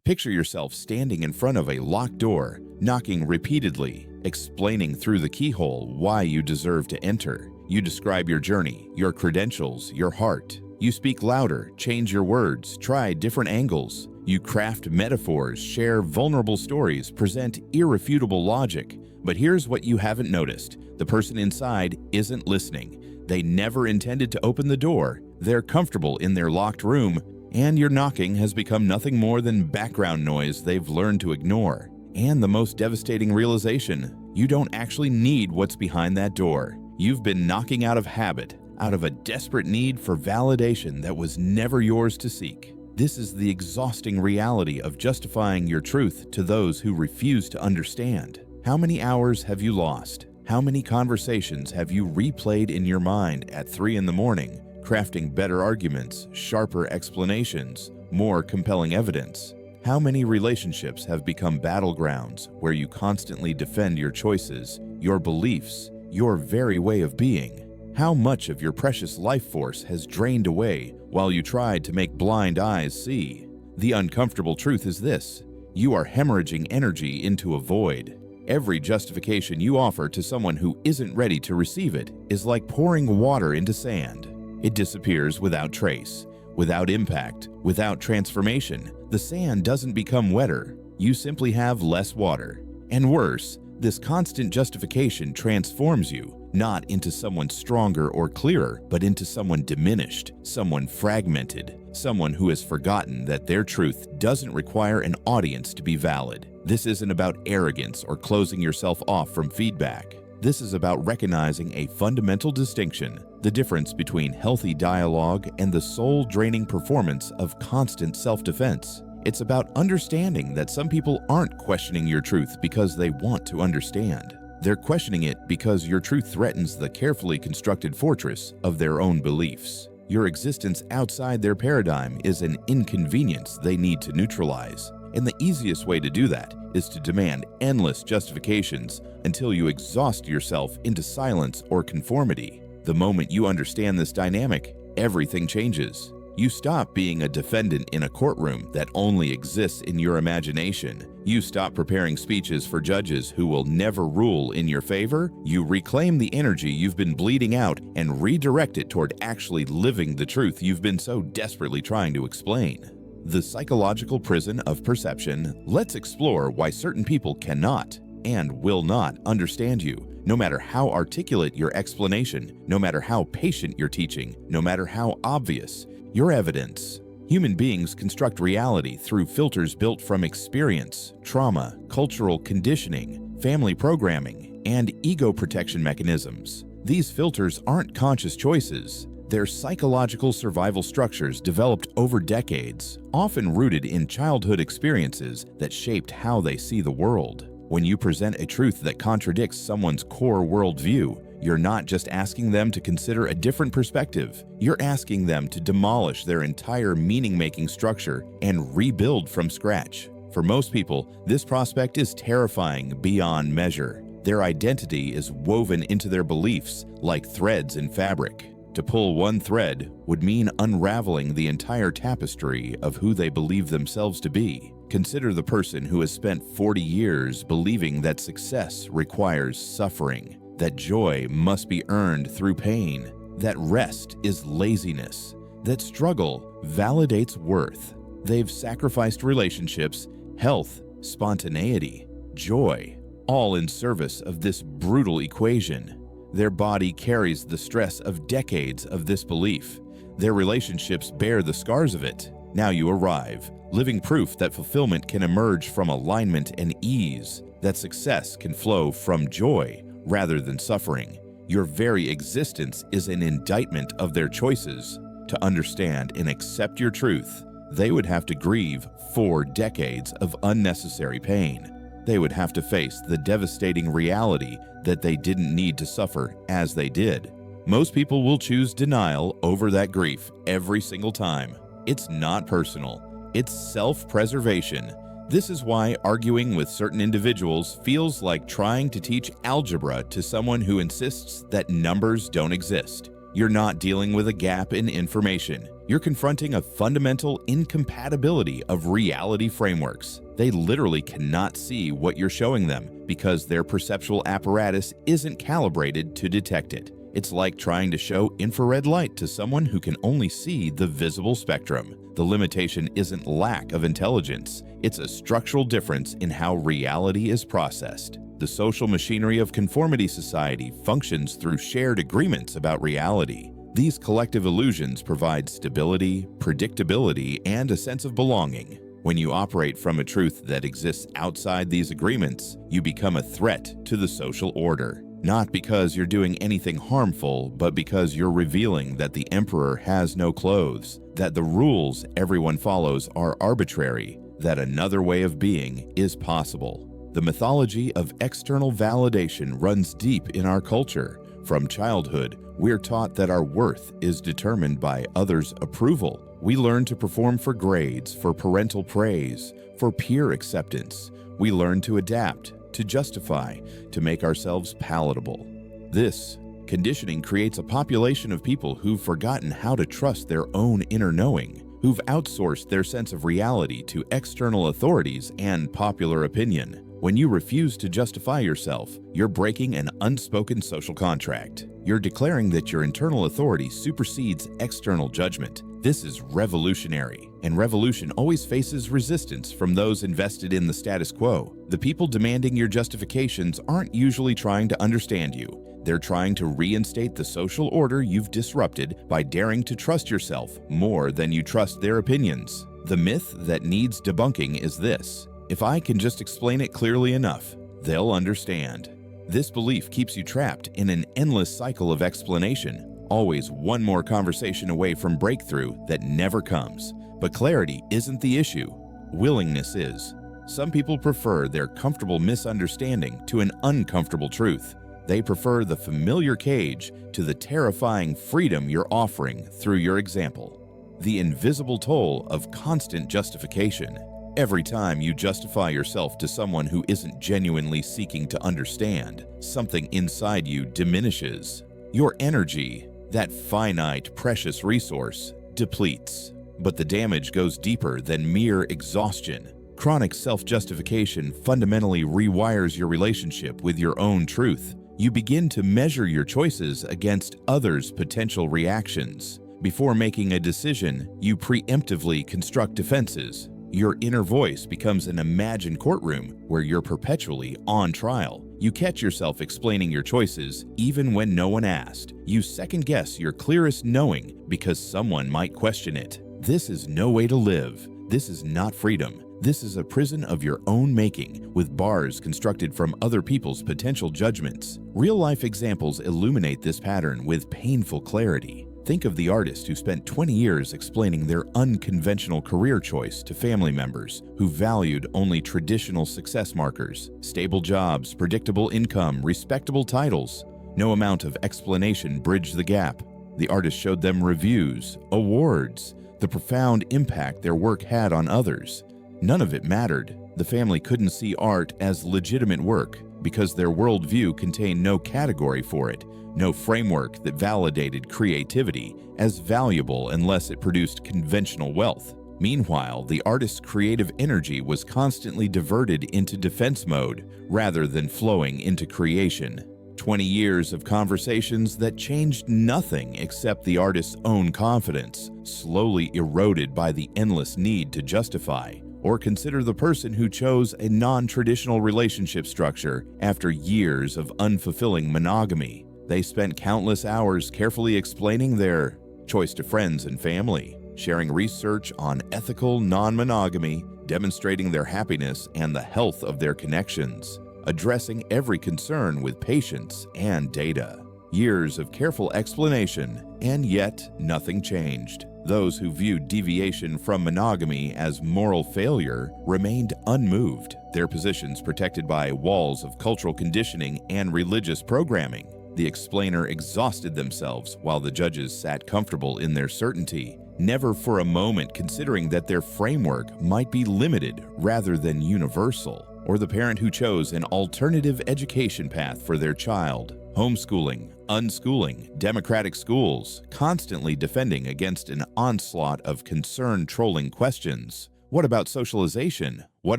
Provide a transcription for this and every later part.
Picture yourself standing in front of a locked door, knocking repeatedly, explaining through the keyhole why you deserve to enter. You describe your journey, your credentials, your heart. You speak louder, change your words, try different angles. You craft metaphors, share vulnerable stories, present irrefutable logic. But here's what you haven't noticed. The person inside isn't listening. They never intended to open the door. They're comfortable in their locked room, and your knocking has become nothing more than background noise they've learned to ignore. And the most devastating realization, you don't actually need what's behind that door. You've been knocking out of habit, out of a desperate need for validation that was never yours to seek. This is the exhausting reality of justifying your truth to those who refuse to understand. How many hours have you lost? How many conversations have you replayed in your mind at 3 in the morning, crafting better arguments, sharper explanations, more compelling evidence? How many relationships have become battlegrounds where you constantly defend your choices, your beliefs, your very way of being? How much of your precious life force has drained away while you tried to make blind eyes see? The uncomfortable truth is this: you are hemorrhaging energy into a void. Every justification you offer to someone who isn't ready to receive it is like pouring water into sand. It disappears without trace, without impact, without transformation. The sand doesn't become wetter. You simply have less water. And worse, this constant justification transforms you, not into someone stronger or clearer, but into someone diminished, someone fragmented, someone who has forgotten that their truth doesn't require an audience to be valid. This isn't about arrogance or closing yourself off from feedback. This is about recognizing a fundamental distinction, the difference between healthy dialogue and the soul-draining performance of constant self-defense. It's about understanding that some people aren't questioning your truth because they want to understand. They're questioning it because your truth threatens the carefully constructed fortress of their own beliefs. Your existence outside their paradigm is an inconvenience they need to neutralize. And the easiest way to do that is to demand endless justifications until you exhaust yourself into silence or conformity. The moment you understand this dynamic, everything changes. You stop being a defendant in a courtroom that only exists in your imagination. You stop preparing speeches for judges who will never rule in your favor. You reclaim the energy you've been bleeding out and redirect it toward actually living the truth you've been so desperately trying to explain. The psychological prison of perception. Let's explore why certain people cannot and will not understand you, no matter how articulate your explanation, no matter how patient your teaching, no matter how obvious your evidence. Human beings construct reality through filters built from experience, trauma, cultural conditioning, family programming, and ego protection mechanisms. These filters aren't conscious choices. They're psychological survival structures developed over decades, often rooted in childhood experiences that shaped how they see the world. When you present a truth that contradicts someone's core worldview, you're not just asking them to consider a different perspective. You're asking them to demolish their entire meaning-making structure and rebuild from scratch. For most people, this prospect is terrifying beyond measure. Their identity is woven into their beliefs like threads in fabric. To pull one thread would mean unraveling the entire tapestry of who they believe themselves to be. Consider the person who has spent 40 years believing that success requires suffering, that joy must be earned through pain, that rest is laziness, that struggle validates worth. They've sacrificed relationships, health, spontaneity, joy, all in service of this brutal equation. Their body carries the stress of decades of this belief. Their relationships bear the scars of it. Now you arrive, living proof that fulfillment can emerge from alignment and ease, that success can flow from joy rather than suffering. Your very existence is an indictment of their choices. To understand and accept your truth, they would have to grieve 4 decades of unnecessary pain. They would have to face the devastating reality that they didn't need to suffer as they did. Most people will choose denial over that grief every single time. It's not personal. It's self-preservation. This is why arguing with certain individuals feels like trying to teach algebra to someone who insists that numbers don't exist. You're not dealing with a gap in information. You're confronting a fundamental incompatibility of reality frameworks. They literally cannot see what you're showing them because their perceptual apparatus isn't calibrated to detect it. It's like trying to show infrared light to someone who can only see the visible spectrum. The limitation isn't lack of intelligence, it's a structural difference in how reality is processed. The social machinery of conformity society functions through shared agreements about reality. These collective illusions provide stability, predictability, and a sense of belonging. When you operate from a truth that exists outside these agreements, you become a threat to the social order. Not because you're doing anything harmful, but because you're revealing that the emperor has no clothes, that the rules everyone follows are arbitrary, that another way of being is possible. The mythology of external validation runs deep in our culture. From childhood, we're taught that our worth is determined by others' approval. We learn to perform for grades, for parental praise, for peer acceptance. We learn to adapt, to justify, to make ourselves palatable. This conditioning creates a population of people who've forgotten how to trust their own inner knowing, who've outsourced their sense of reality to external authorities and popular opinion. When you refuse to justify yourself, you're breaking an unspoken social contract. You're declaring that your internal authority supersedes external judgment. This is revolutionary, and revolution always faces resistance from those invested in the status quo. The people demanding your justifications aren't usually trying to understand you. They're trying to reinstate the social order you've disrupted by daring to trust yourself more than you trust their opinions. The myth that needs debunking is this: if I can just explain it clearly enough, they'll understand. This belief keeps you trapped in an endless cycle of explanation, always one more conversation away from breakthrough that never comes. But clarity isn't the issue. Willingness is. Some people prefer their comfortable misunderstanding to an uncomfortable truth. They prefer the familiar cage to the terrifying freedom you're offering through your example. The invisible toll of constant justification. Every time you justify yourself to someone who isn't genuinely seeking to understand, something inside you diminishes. Your energy, that finite, precious resource, depletes. But the damage goes deeper than mere exhaustion. Chronic self-justification fundamentally rewires your relationship with your own truth. You begin to measure your choices against others' potential reactions. Before making a decision, you preemptively construct defenses. Your inner voice becomes an imagined courtroom where you're perpetually on trial. You catch yourself explaining your choices even when no one asked. You second-guess your clearest knowing because someone might question it. This is no way to live. This is not freedom. This is a prison of your own making, with bars constructed from other people's potential judgments. Real-life examples illuminate this pattern with painful clarity. Think of the artist who spent 20 years explaining their unconventional career choice to family members who valued only traditional success markers: stable jobs, predictable income, respectable titles. No amount of explanation bridged the gap. The artist showed them reviews, awards, the profound impact their work had on others. None of it mattered. The family couldn't see art as legitimate work because their worldview contained no category for it, no framework that validated creativity as valuable unless it produced conventional wealth. Meanwhile, the artist's creative energy was constantly diverted into defense mode rather than flowing into creation. 20 years of conversations that changed nothing except the artist's own confidence, slowly eroded by the endless need to justify. Or consider the person who chose a non-traditional relationship structure after years of unfulfilling monogamy. They spent countless hours carefully explaining their choice to friends and family, sharing research on ethical non-monogamy, demonstrating their happiness and the health of their connections, addressing every concern with patience and data. Years of careful explanation, and yet nothing changed. Those who viewed deviation from monogamy as moral failure remained unmoved, their positions protected by walls of cultural conditioning and religious programming. The explainer exhausted themselves while the judges sat comfortable in their certainty, never for a moment considering that their framework might be limited rather than universal. Or the parent who chose an alternative education path for their child, Homeschooling, unschooling, democratic schools, constantly defending against an onslaught of concerned trolling questions. What about socialization? What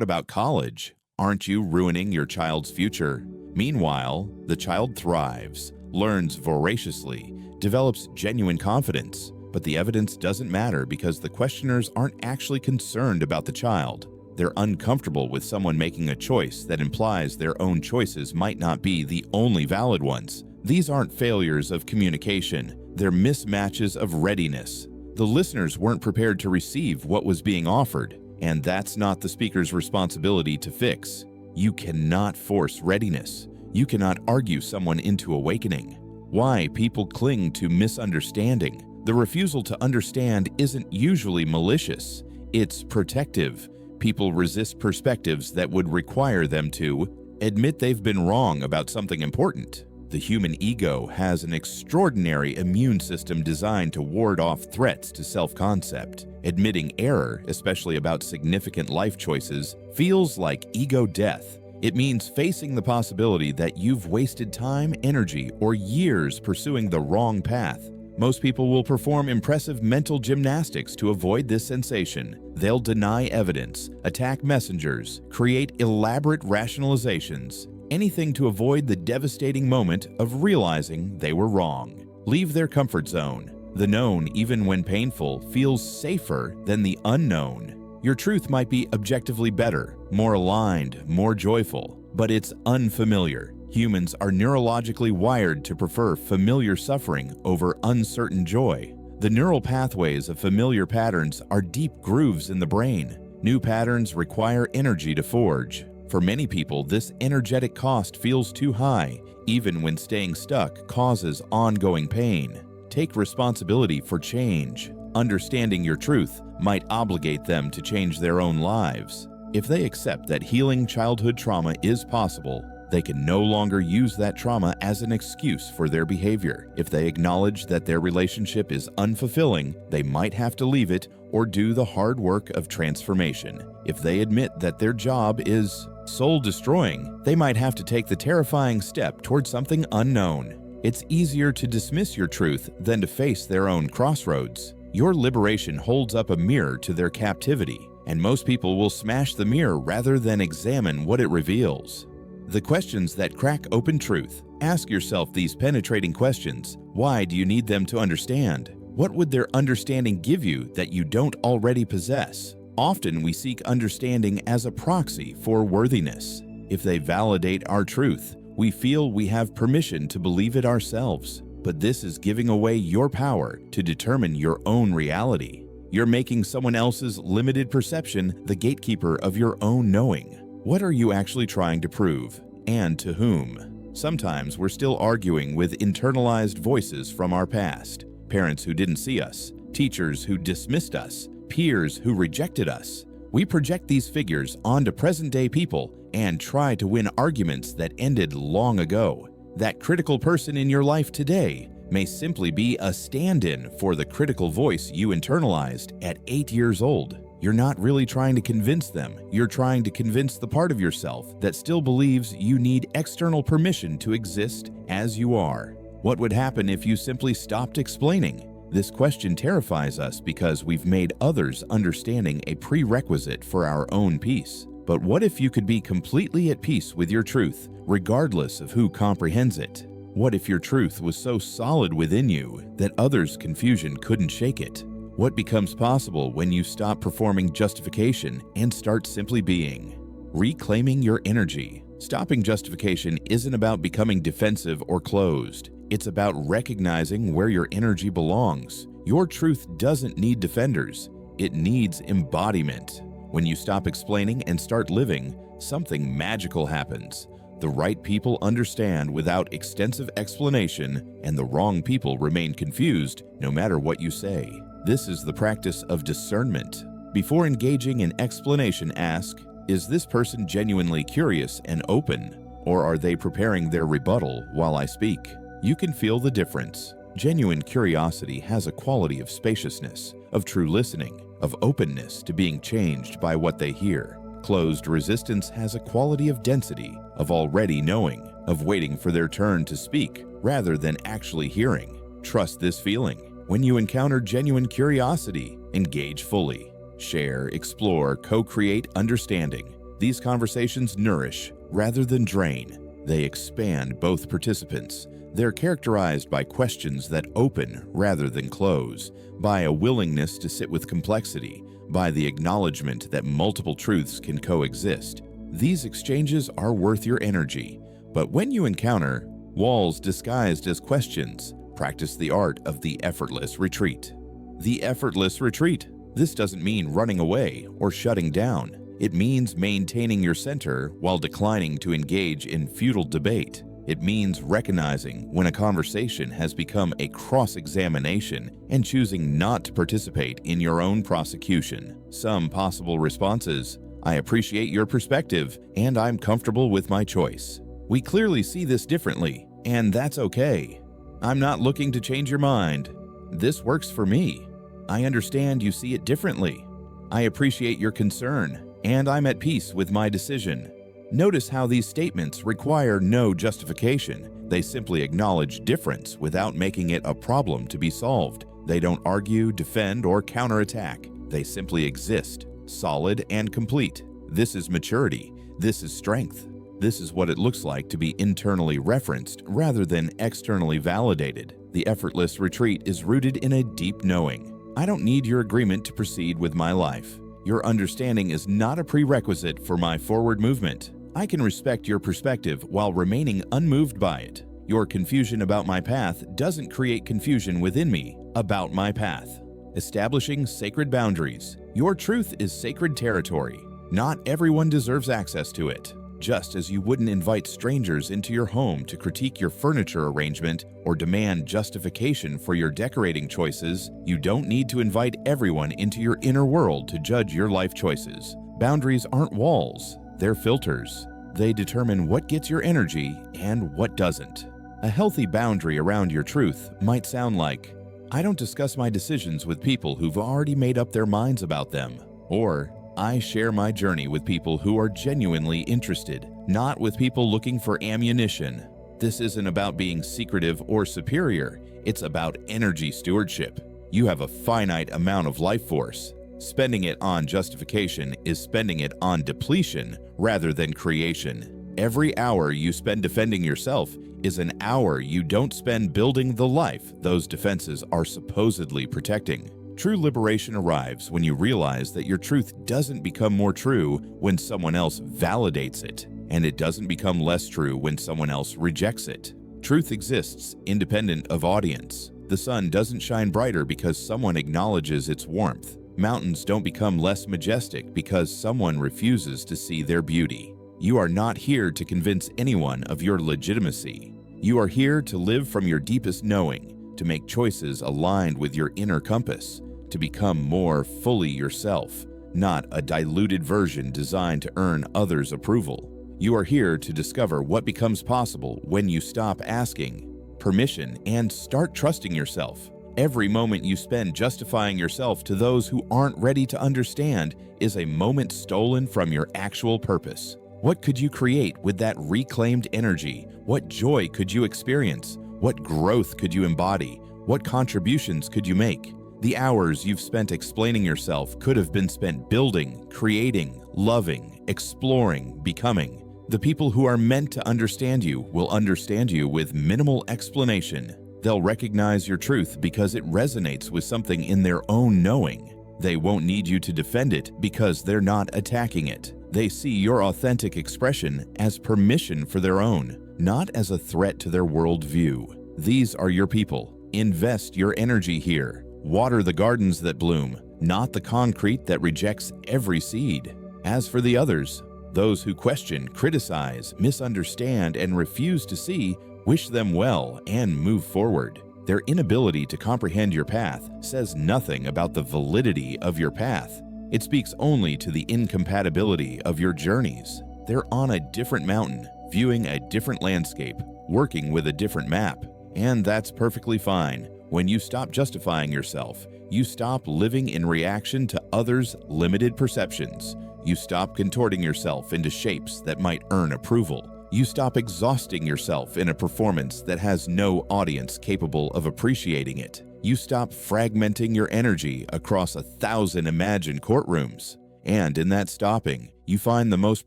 about college? Aren't you ruining your child's future? Meanwhile, the child thrives, learns voraciously, develops genuine confidence, but the evidence doesn't matter because the questioners aren't actually concerned about the child. They're uncomfortable with someone making a choice that implies their own choices might not be the only valid ones. These aren't failures of communication, they're mismatches of readiness. The listeners weren't prepared to receive what was being offered, and that's not the speaker's responsibility to fix. You cannot force readiness. You cannot argue someone into awakening. Why people cling to misunderstanding? The refusal to understand isn't usually malicious, it's protective. People resist perspectives that would require them to admit they've been wrong about something important. The human ego has an extraordinary immune system designed to ward off threats to self-concept. Admitting error, especially about significant life choices, feels like ego death. It means facing the possibility that you've wasted time, energy, or years pursuing the wrong path. Most people will perform impressive mental gymnastics to avoid this sensation. They'll deny evidence, attack messengers, create elaborate rationalizations, anything to avoid the devastating moment of realizing they were wrong. Leave their comfort zone. The known, even when painful, feels safer than the unknown. Your truth might be objectively better, more aligned, more joyful, but it's unfamiliar. Humans are neurologically wired to prefer familiar suffering over uncertain joy. The neural pathways of familiar patterns are deep grooves in the brain. New patterns require energy to forge. For many people, this energetic cost feels too high, even when staying stuck causes ongoing pain. Take responsibility for change. Understanding your truth might obligate them to change their own lives. If they accept that healing childhood trauma is possible, they can no longer use that trauma as an excuse for their behavior. If they acknowledge that their relationship is unfulfilling, they might have to leave it or do the hard work of transformation. If they admit that their job is soul-destroying, they might have to take the terrifying step toward something unknown. It's easier to dismiss your truth than to face their own crossroads. Your liberation holds up a mirror to their captivity, and most people will smash the mirror rather than examine what it reveals. The questions that crack open truth. Ask yourself these penetrating questions. Why do you need them to understand? What would their understanding give you that you don't already possess? Often we seek understanding as a proxy for worthiness. If they validate our truth, we feel we have permission to believe it ourselves. But this is giving away your power to determine your own reality. You're making someone else's limited perception the gatekeeper of your own knowing. What are you actually trying to prove, and to whom? Sometimes we're still arguing with internalized voices from our past. Parents who didn't see us, teachers who dismissed us, peers who rejected us. We project these figures onto present-day people and try to win arguments that ended long ago. That critical person in your life today may simply be a stand-in for the critical voice you internalized at 8 years old. You're not really trying to convince them. You're trying to convince the part of yourself that still believes you need external permission to exist as you are. What would happen if you simply stopped explaining? This question terrifies us because we've made others' understanding a prerequisite for our own peace. But what if you could be completely at peace with your truth, regardless of who comprehends it? What if your truth was so solid within you that others' confusion couldn't shake it? What becomes possible when you stop performing justification and start simply being? Reclaiming your energy. Stopping justification isn't about becoming defensive or closed. It's about recognizing where your energy belongs. Your truth doesn't need defenders. It needs embodiment. When you stop explaining and start living, something magical happens. The right people understand without extensive explanation, and the wrong people remain confused no matter what you say. This is the practice of discernment. Before engaging in explanation, ask, is this person genuinely curious and open, or are they preparing their rebuttal while I speak? You can feel the difference. Genuine curiosity has a quality of spaciousness, of true listening, of openness to being changed by what they hear. Closed resistance has a quality of density, of already knowing, of waiting for their turn to speak rather than actually hearing. Trust this feeling. When you encounter genuine curiosity, engage fully. Share, explore, co-create understanding. These conversations nourish rather than drain. They expand both participants. They're characterized by questions that open rather than close, by a willingness to sit with complexity, by the acknowledgement that multiple truths can coexist. These exchanges are worth your energy. But when you encounter walls disguised as questions, practice the art of the effortless retreat. The effortless retreat. This doesn't mean running away or shutting down. It means maintaining your center while declining to engage in futile debate. It means recognizing when a conversation has become a cross-examination and choosing not to participate in your own prosecution. Some possible responses: I appreciate your perspective, and I'm comfortable with my choice. We clearly see this differently, and that's okay. I'm not looking to change your mind. This works for me. I understand you see it differently. I appreciate your concern, and I'm at peace with my decision. Notice how these statements require no justification. They simply acknowledge difference without making it a problem to be solved. They don't argue, defend, or counterattack. They simply exist, solid and complete. This is maturity. This is strength. This is what it looks like to be internally referenced rather than externally validated. The effortless retreat is rooted in a deep knowing. I don't need your agreement to proceed with my life. Your understanding is not a prerequisite for my forward movement. I can respect your perspective while remaining unmoved by it. Your confusion about my path doesn't create confusion within me about my path. Establishing sacred boundaries. Your truth is sacred territory. Not everyone deserves access to it. Just as you wouldn't invite strangers into your home to critique your furniture arrangement or demand justification for your decorating choices, you don't need to invite everyone into your inner world to judge your life choices. Boundaries aren't walls, they're filters. They determine what gets your energy and what doesn't. A healthy boundary around your truth might sound like, I don't discuss my decisions with people who've already made up their minds about them, or I share my journey with people who are genuinely interested, not with people looking for ammunition. This isn't about being secretive or superior. It's about energy stewardship. You have a finite amount of life force. Spending it on justification is spending it on depletion rather than creation. Every hour you spend defending yourself is an hour you don't spend building the life those defenses are supposedly protecting. True liberation arrives when you realize that your truth doesn't become more true when someone else validates it, and it doesn't become less true when someone else rejects it. Truth exists independent of audience. The sun doesn't shine brighter because someone acknowledges its warmth. Mountains don't become less majestic because someone refuses to see their beauty. You are not here to convince anyone of your legitimacy. You are here to live from your deepest knowing, to make choices aligned with your inner compass, to become more fully yourself, not a diluted version designed to earn others' approval. You are here to discover what becomes possible when you stop asking permission and start trusting yourself. Every moment you spend justifying yourself to those who aren't ready to understand is a moment stolen from your actual purpose. What could you create with that reclaimed energy? What joy could you experience? What growth could you embody? What contributions could you make? The hours you've spent explaining yourself could have been spent building, creating, loving, exploring, becoming. The people who are meant to understand you will understand you with minimal explanation. They'll recognize your truth because it resonates with something in their own knowing. They won't need you to defend it because they're not attacking it. They see your authentic expression as permission for their own, not as a threat to their worldview. These are your people. Invest your energy here. Water the gardens that bloom, not the concrete that rejects every seed. As for the others, those who question, criticize, misunderstand, and refuse to see, wish them well and move forward. Their inability to comprehend your path says nothing about the validity of your path. It speaks only to the incompatibility of your journeys. They're on a different mountain, viewing a different landscape, working with a different map, and that's perfectly fine. When you stop justifying yourself, you stop living in reaction to others' limited perceptions. You stop contorting yourself into shapes that might earn approval. You stop exhausting yourself in a performance that has no audience capable of appreciating it. You stop fragmenting your energy across 1,000 imagined courtrooms. And in that stopping, you find the most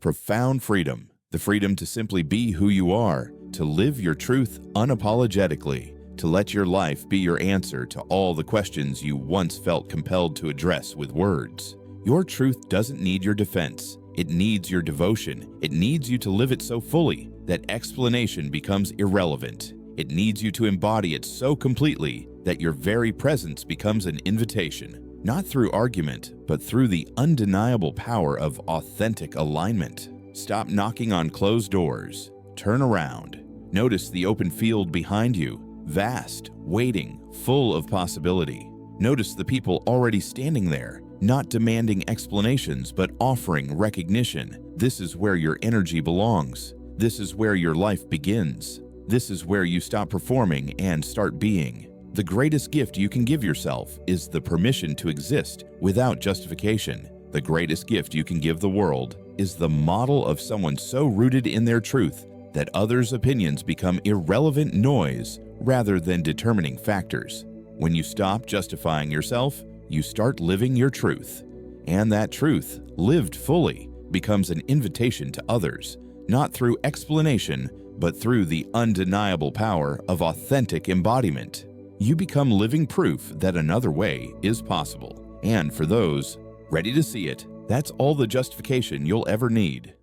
profound freedom, the freedom to simply be who you are, to live your truth unapologetically, to let your life be your answer to all the questions you once felt compelled to address with words. Your truth doesn't need your defense. It needs your devotion. It needs you to live it so fully that explanation becomes irrelevant. It needs you to embody it so completely that your very presence becomes an invitation, not through argument, but through the undeniable power of authentic alignment. Stop knocking on closed doors. Turn around. Notice the open field behind you, vast, waiting, full of possibility. Notice the people already standing there, not demanding explanations but offering recognition. This is where your energy belongs. This is where your life begins. This is where you stop performing and start being. The greatest gift you can give yourself is the permission to exist without justification. The greatest gift you can give the world is the model of someone so rooted in their truth that others' opinions become irrelevant noise rather than determining factors. When you stop justifying yourself, you start living your truth. And that truth, lived fully, becomes an invitation to others, not through explanation, but through the undeniable power of authentic embodiment. You become living proof that another way is possible. And for those ready to see it, that's all the justification you'll ever need.